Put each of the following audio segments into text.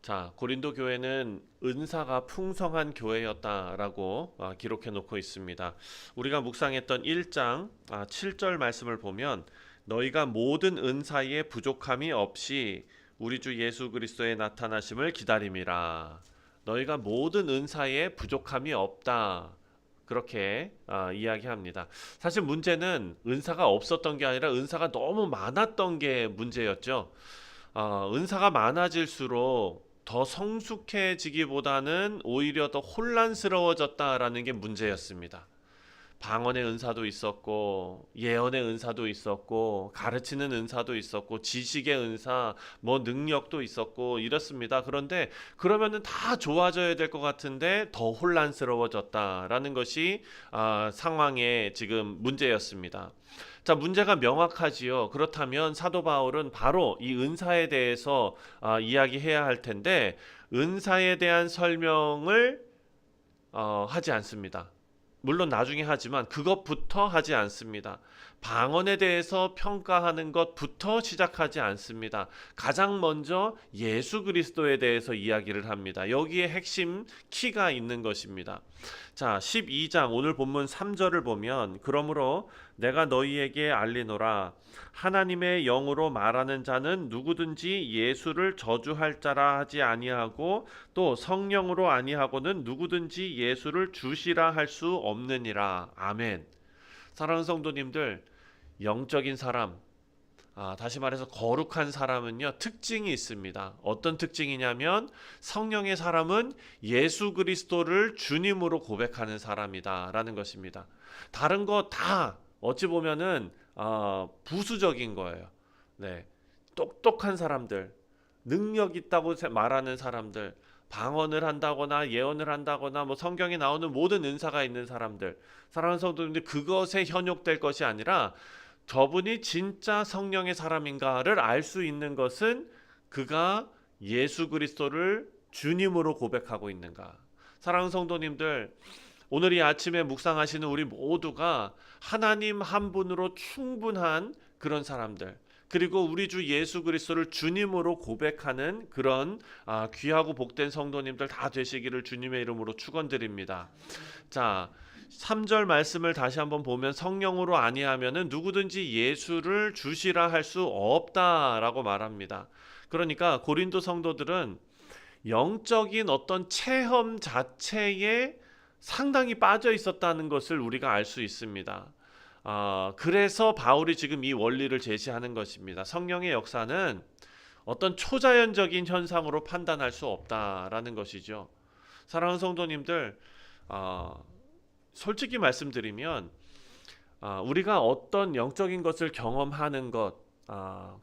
자, 고린도 교회는 은사가 풍성한 교회였다라고 기록해 놓고 있습니다. 우리가 묵상했던 1장 7절 말씀을 보면 너희가 모든 은사에 부족함이 없이 우리 주 예수 그리스도의 나타나심을 기다림이라. 너희가 모든 은사에 부족함이 없다. 그렇게 이야기합니다. 사실 문제는 은사가 없었던 게 아니라 은사가 너무 많았던 게 문제였죠. 은사가 많아질수록 더 성숙해지기보다는 오히려 더 혼란스러워졌다라는 게 문제였습니다. 방언의 은사도 있었고 예언의 은사도 있었고 가르치는 은사도 있었고 지식의 은사 뭐 능력도 있었고 이렇습니다. 그런데 그러면은 다 좋아져야 될 것 같은데 더 혼란스러워졌다라는 것이 상황의 지금 문제였습니다. 자, 문제가 명확하지요. 그렇다면 사도 바울은 바로 이 은사에 대해서 이야기해야 할 텐데 은사에 대한 설명을 하지 않습니다. 물론 나중에 하지만 그것부터 하지 않습니다. 방언에 대해서 평가하는 것부터 시작하지 않습니다. 가장 먼저 예수 그리스도에 대해서 이야기를 합니다. 여기에 핵심 키가 있는 것입니다. 자, 12장 오늘 본문 3절을 보면 그러므로 내가 너희에게 알리노라 하나님의 영으로 말하는 자는 누구든지 예수를 저주할 자라 하지 아니하고 또 성령으로 아니하고는 누구든지 예수를 주시라 할 수 없느니라. 아멘. 사랑하는 성도님들, 영적인 사람, 다시 말해서 거룩한 사람은요 특징이 있습니다. 어떤 특징이냐면 성령의 사람은 예수 그리스도를 주님으로 고백하는 사람이다라는 것입니다. 다른 거 다 어찌 보면은 부수적인 거예요. 네, 똑똑한 사람들, 능력 있다고 말하는 사람들, 방언을 한다거나 예언을 한다거나 뭐 성경에 나오는 모든 은사가 있는 사람들, 사랑하는 성도님들, 그것에 현혹될 것이 아니라 저분이 진짜 성령의 사람인가를 알 수 있는 것은 그가 예수 그리스도를 주님으로 고백하고 있는가. 사랑하는 성도님들, 오늘 이 아침에 묵상하시는 우리 모두가 하나님 한 분으로 충분한 그런 사람들, 그리고 우리 주 예수 그리스도를 주님으로 고백하는 그런 귀하고 복된 성도님들 다 되시기를 주님의 이름으로 축원드립니다. 자, 3절 말씀을 다시 한번 보면 성령으로 아니하면은 누구든지 예수를 주시라 할 수 없다라고 말합니다. 그러니까 고린도 성도들은 영적인 어떤 체험 자체에 상당히 빠져 있었다는 것을 우리가 알 수 있습니다. 그래서 바울이 지금 이 원리를 제시하는 것입니다. 성령의 역사는 어떤 초자연적인 현상으로 판단할 수 없다라는 것이죠. 사랑하는 성도님들, 솔직히 말씀드리면 우리가 어떤 영적인 것을 경험하는 것,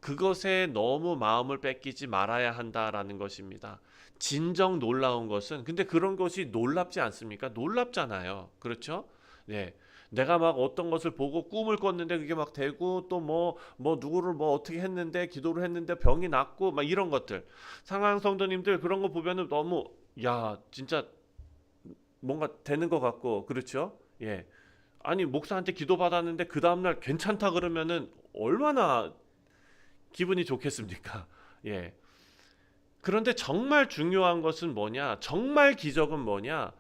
그것에 너무 마음을 뺏기지 말아야 한다라는 것입니다. 진정 놀라운 것은 근데 그런 것이 놀랍지 않습니까? 놀랍잖아요. 그렇죠? 네. 내가 막 어떤 것을 보고 꿈을 꿨는데 그게 막 되고 또 뭐 누구를 뭐 어떻게 했는데 기도를 했는데 병이 낫고 막 이런 것들. 상황 성도님들 그런 거 보면은 너무 야, 진짜 뭔가 되는 것 같고 그렇죠? 예. 아니 목사한테 기도받았는데 그 다음날 괜찮다 그러면은 얼마나 기분이 좋겠습니까? 예. 그런데 정말 중요한 것은 뭐냐? 정말 기적은 뭐냐?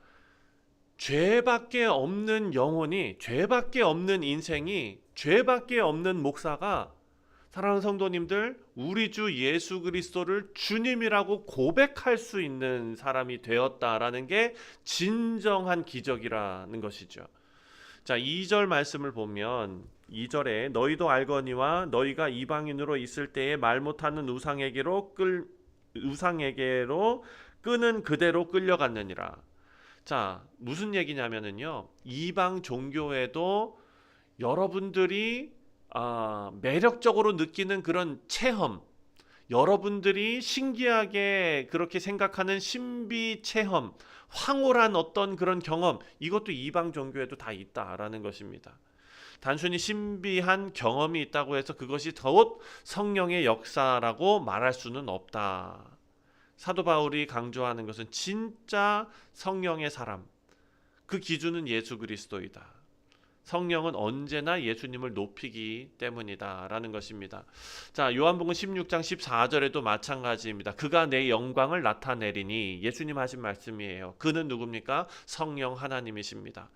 죄밖에 없는 영혼이, 죄밖에 없는 인생이, 죄밖에 없는 목사가 사랑하는 성도님들, 우리 주 예수 그리스도를 주님이라고 고백할 수 있는 사람이 되었다라는 게 진정한 기적이라는 것이죠. 자, 2절 말씀을 보면 2절에 너희도 알거니와 너희가 이방인으로 있을 때에 말 못하는 우상에게로 끄는 그대로 끌려갔느니라. 자, 무슨 얘기냐면은요. 이방 종교에도 여러분들이 매력적으로 느끼는 그런 체험, 여러분들이 신기하게 그렇게 생각하는 신비 체험, 황홀한 어떤 그런 경험, 이것도 이방 종교에도 다 있다라는 것입니다. 단순히 신비한 경험이 있다고 해서 그것이 더욱 성령의 역사라고 말할 수는 없다. 사도 바울이 강조하는 것은 진짜 성령의 사람, 그 기준은 예수 그리스도이다. 성령은 언제나 예수님을 높이기 때문이다라는 것입니다. 자, 요한복음 16장 14절에도 마찬가지입니다. 그가 내 영광을 나타내리니, 예수님 하신 말씀이에요. 그는 누굽니까? 성령 하나님이십니다.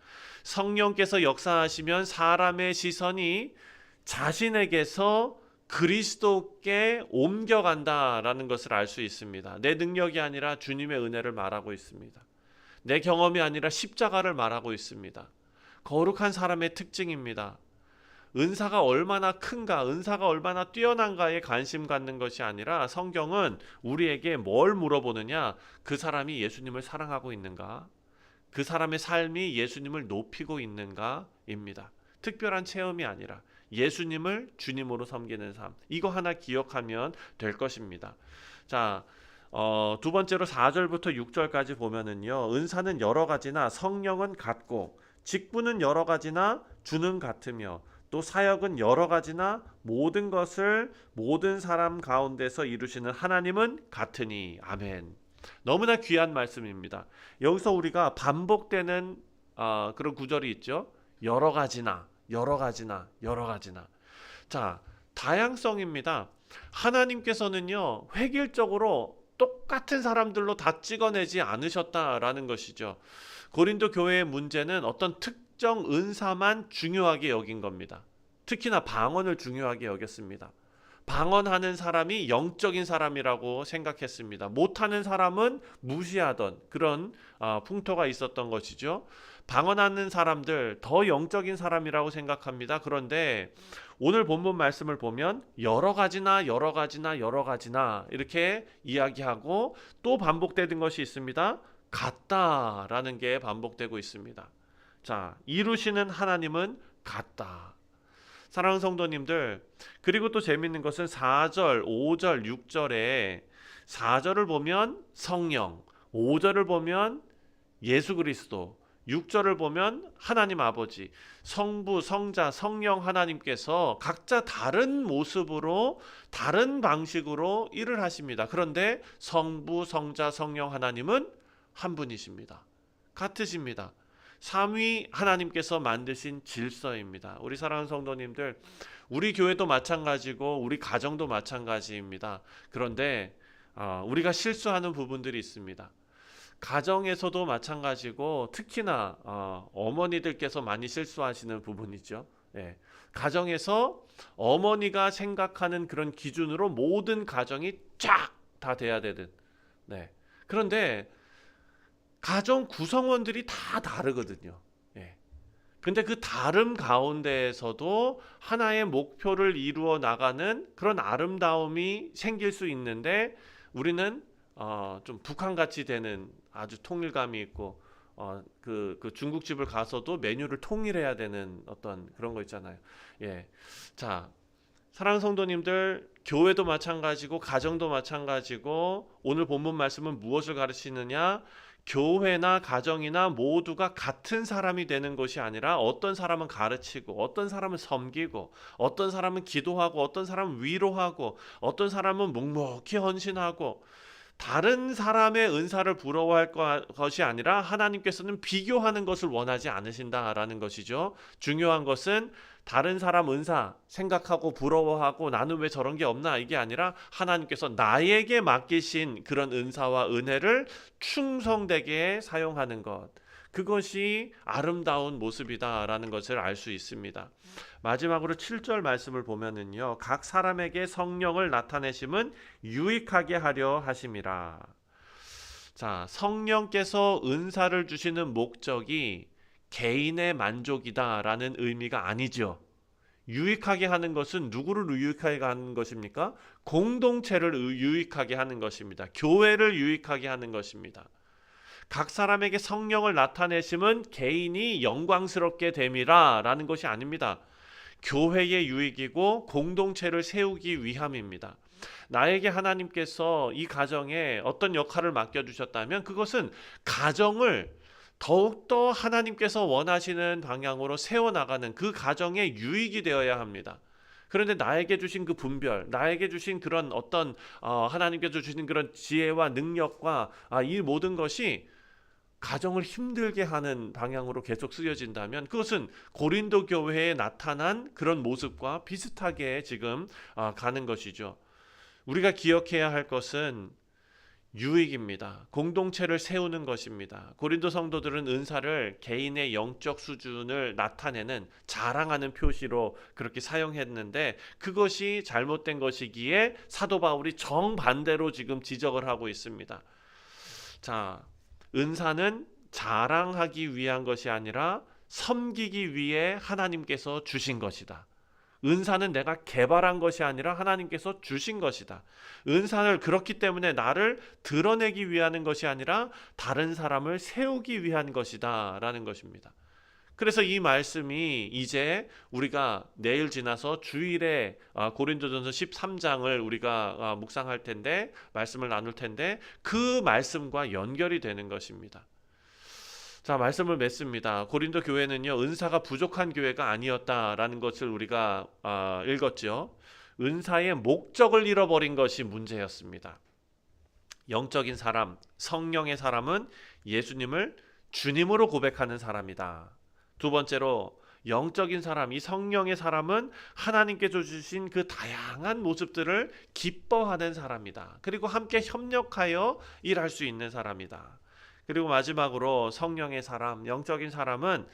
성령께서 역사하시면 사람의 시선이 자신에게서 그리스도께 옮겨간다라는 것을 알 수 있습니다. 내 능력이 아니라 주님의 은혜를 말하고 있습니다. 내 경험이 아니라 십자가를 말하고 있습니다. 거룩한 사람의 특징입니다. 은사가 얼마나 큰가, 은사가 얼마나 뛰어난가에 관심 갖는 것이 아니라 성경은 우리에게 뭘 물어보느냐? 그 사람이 예수님을 사랑하고 있는가? 그 사람의 삶이 예수님을 높이고 있는가입니다. 특별한 체험이 아니라 예수님을 주님으로 섬기는 삶. 이거 하나 기억하면 될 것입니다. 자, 두 번째로 4절부터 6절까지 보면은요. 은사는 여러 가지나 성령은 같고, 직분은 여러 가지나 주는 같으며, 또 사역은 여러 가지나 모든 것을 모든 사람 가운데서 이루시는 하나님은 같으니. 아멘. 너무나 귀한 말씀입니다. 여기서 우리가 반복되는 그런 구절이 있죠. 여러 가지나, 여러 가지나, 여러 가지나. 자, 다양성입니다. 하나님께서는요, 획일적으로 똑같은 사람들로 다 찍어내지 않으셨다라는 것이죠. 고린도 교회의 문제는 어떤 특정 은사만 중요하게 여긴 겁니다. 특히나 방언을 중요하게 여겼습니다. 방언하는 사람이 영적인 사람이라고 생각했습니다. 못하는 사람은 무시하던 그런 풍토가 있었던 것이죠. 방언하는 사람들 더 영적인 사람이라고 생각합니다. 그런데 오늘 본문 말씀을 보면 여러 가지나 여러 가지나 여러 가지나 이렇게 이야기하고, 또 반복되는 것이 있습니다. 같다라는 게 반복되고 있습니다. 자, 이루시는 하나님은 같다. 사랑하는 성도님들, 그리고 또 재밌는 것은 4절, 5절, 6절에 4절을 보면 성령, 5절을 보면 예수 그리스도, 6절을 보면 하나님 아버지, 성부, 성자, 성령 하나님께서 각자 다른 모습으로 다른 방식으로 일을 하십니다. 그런데 성부, 성자, 성령 하나님은 한 분이십니다. 같으십니다. 삼위 하나님께서 만드신 질서입니다. 우리 사랑하는 성도님들, 우리 교회도 마찬가지고 우리 가정도 마찬가지입니다. 그런데 우리가 실수하는 부분들이 있습니다. 가정에서도 마찬가지고, 특히나 어머니들께서 많이 실수하시는 부분이죠. 예. 가정에서 어머니가 생각하는 그런 기준으로 모든 가정이 쫙 다 돼야 되는. 네. 그런데 가정 구성원들이 다 다르거든요. 예. 근데 그 다름 가운데에서도 하나의 목표를 이루어 나가는 그런 아름다움이 생길 수 있는데, 우리는 좀 북한같이 되는 아주 통일감이 있고, 그 중국집을 가서도 메뉴를 통일해야 되는 어떤 그런 거 있잖아요. 예. 자, 사랑하는 성도님들, 교회도 마찬가지고 가정도 마찬가지고, 오늘 본문 말씀은 무엇을 가르치느냐? 교회나 가정이나 모두가 같은 사람이 되는 것이 아니라, 어떤 사람은 가르치고, 어떤 사람은 섬기고, 어떤 사람은 기도하고, 어떤 사람은 위로하고, 어떤 사람은 묵묵히 헌신하고, 다른 사람의 은사를 부러워할 것이 아니라 하나님께서는 비교하는 것을 원하지 않으신다라는 것이죠. 중요한 것은 다른 사람 은사 생각하고 부러워하고 나는 왜 저런 게 없나, 이게 아니라 하나님께서 나에게 맡기신 그런 은사와 은혜를 충성되게 사용하는 것, 그것이 아름다운 모습이다라는 것을 알 수 있습니다. 마지막으로 7절 말씀을 보면은요, 각 사람에게 성령을 나타내심은 유익하게 하려 하심이라. 자, 성령께서 은사를 주시는 목적이 개인의 만족이다라는 의미가 아니죠. 유익하게 하는 것은 누구를 유익하게 하는 것입니까? 공동체를 유익하게 하는 것입니다. 교회를 유익하게 하는 것입니다. 각 사람에게 성령을 나타내심은 개인이 영광스럽게 됨이라 라는 것이 아닙니다. 교회의 유익이고 공동체를 세우기 위함입니다. 나에게 하나님께서 이 가정에 어떤 역할을 맡겨주셨다면 그것은 가정을 더욱더 하나님께서 원하시는 방향으로 세워나가는 그 가정의 유익이 되어야 합니다. 그런데 나에게 주신 그 분별, 나에게 주신 그런 어떤 하나님께서 주신 그런 지혜와 능력과 이 모든 것이 가정을 힘들게 하는 방향으로 계속 쓰여진다면 그것은 고린도 교회에 나타난 그런 모습과 비슷하게 지금 가는 것이죠. 우리가 기억해야 할 것은 유익입니다. 공동체를 세우는 것입니다. 고린도 성도들은 은사를 개인의 영적 수준을 나타내는 자랑하는 표시로 그렇게 사용했는데 그것이 잘못된 것이기에 사도 바울이 정반대로 지금 지적을 하고 있습니다. 자, 은사는 자랑하기 위한 것이 아니라 섬기기 위해 하나님께서 주신 것이다. 은사는 내가 개발한 것이 아니라 하나님께서 주신 것이다. 은사를 그렇기 때문에 나를 드러내기 위한 것이 아니라 다른 사람을 세우기 위한 것이다 라는 것입니다. 그래서 이 말씀이 이제 우리가 내일 지나서 주일에 고린도전서 13장을 우리가 묵상할 텐데 말씀을 나눌 텐데 그 말씀과 연결이 되는 것입니다. 자, 말씀을 맺습니다. 고린도 교회는요, 은사가 부족한 교회가 아니었다라는 것을 우리가 읽었죠. 은사의 목적을 잃어버린 것이 문제였습니다. 영적인 사람, 성령의 사람은 예수님을 주님으로 고백하는 사람이다. 두 번째로 영적인 사람, 이 성령의 사람은 하나님께서 주신 그 다양한 모습들을 기뻐하는 사람이다. 그리고 함께 협력하여 일할 수 있는 사람이다. 그리고 마지막으로 성령의 사람, 영적인 사람은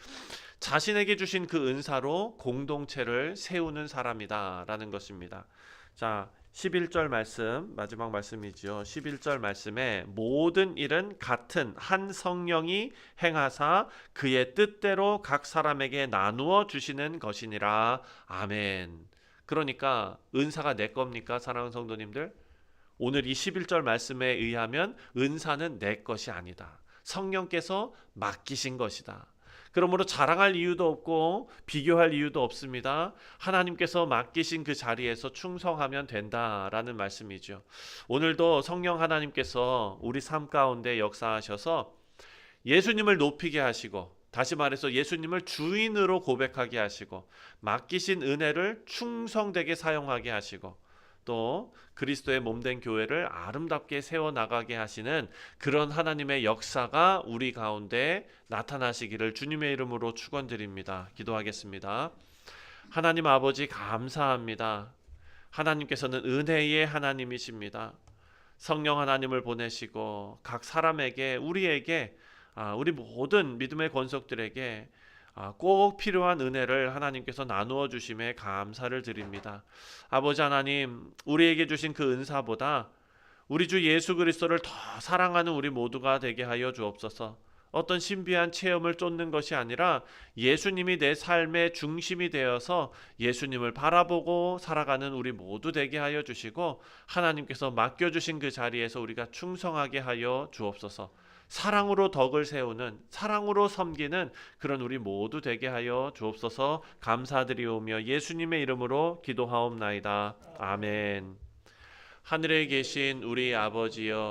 자신에게 주신 그 은사로 공동체를 세우는 사람이다라는 것입니다. 자, 11절 말씀, 마지막 말씀이죠. 11절 말씀에 모든 일은 같은 한 성령이 행하사 그의 뜻대로 각 사람에게 나누어 주시는 것이니라. 아멘. 그러니까 은사가 내 겁니까, 사랑하는 성도님들? 오늘 이 11절 말씀에 의하면 은사는 내 것이 아니다. 성령께서 맡기신 것이다. 그러므로 자랑할 이유도 없고 비교할 이유도 없습니다. 하나님께서 맡기신 그 자리에서 충성하면 된다라는 말씀이죠. 오늘도 성령 하나님께서 우리 삶 가운데 역사하셔서 예수님을 높이게 하시고 다시 말해서 예수님을 주인으로 고백하게 하시고 맡기신 은혜를 충성되게 사용하게 하시고 또 그리스도의 몸된 교회를 아름답게 세워나가게 하시는 그런 하나님의 역사가 우리 가운데 나타나시기를 주님의 이름으로 축원드립니다. 기도하겠습니다. 하나님 아버지 감사합니다. 하나님께서는 은혜의 하나님이십니다. 성령 하나님을 보내시고 각 사람에게 우리에게 우리 모든 믿음의 권속들에게 꼭 필요한 은혜를 하나님께서 나누어 주심에 감사를 드립니다. 아버지 하나님, 우리에게 주신 그 은사보다 우리 주 예수 그리스도를 더 사랑하는 우리 모두가 되게 하여 주옵소서. 어떤 신비한 체험을 쫓는 것이 아니라 예수님이 내 삶의 중심이 되어서 예수님을 바라보고 살아가는 우리 모두 되게 하여 주시고 하나님께서 맡겨주신 그 자리에서 우리가 충성하게 하여 주옵소서. 사랑으로 덕을 세우는, 사랑으로 섬기는 그런 우리 모두 되게 하여 주옵소서. 감사드리오며 예수님의 이름으로 기도하옵나이다. 아멘. 하늘에 계신 우리 아버지여,